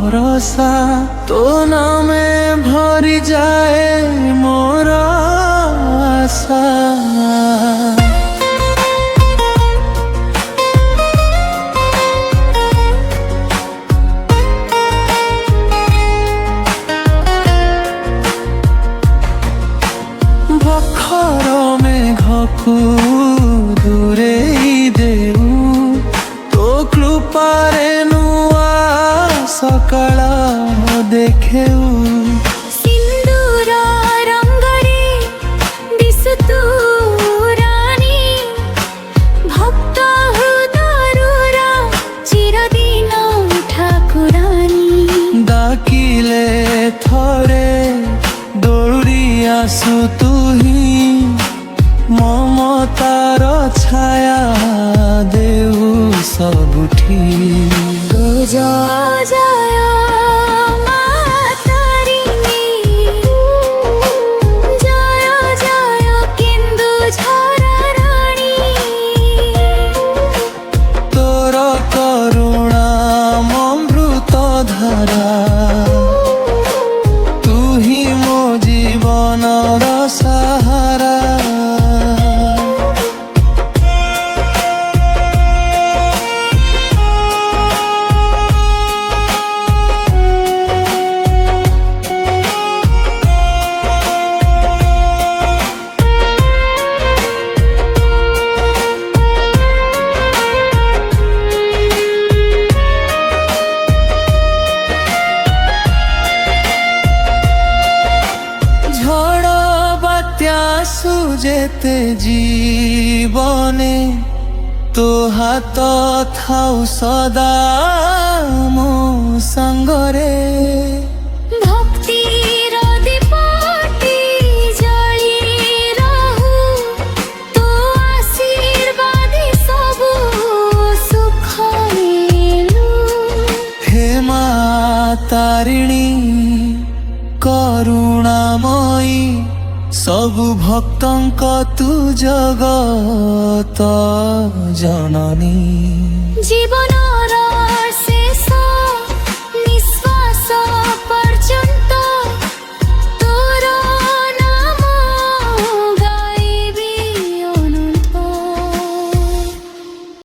ভরসা তো নামে ভরি যায় মোর আশা। বখর মেঘକୁ ଦୂରେଇ ଦେଉ ତୋ କୃପାରେ ନୂଆ ସକାଳ ଦେଖେଉ। ସିନ୍ଦୁର ରଙ୍ଗରେ ଦିଶୁ ତୁ ରାଣୀ, ଭକ୍ତ ହୃଦୟର ଚିରଦିନ ଠାକୁରାଣୀ। ଡାକିଲେ ଥରେ ଦୌଡ଼ି ଆସୁ ତୁହି, ମମତାର ଛାୟା ଦେଉ ସବୁଠି। ଜୟ ଜୟ ମା ତାରିଣୀ, ଜୟ ଜୟ କେନ୍ଦୁଝର ରାଣୀ। ତୋର କରୁଣା ଅମୃତ ଧାରା, ତୁହି ମୋ ଜୀବନର ସାହାରା। যেতে জীবনে তো হাত থাও সদা মো সঙ্গরে। ভক্তির দীপটি জଳି রহু, তো আশীর্বাদে সবু সুখ মিলু। হে মা তারিণী করুণাময়ী, ସବୁ ଭକ୍ତଙ୍କ ତୁ ଜଗତ ଜନନୀ। জীবন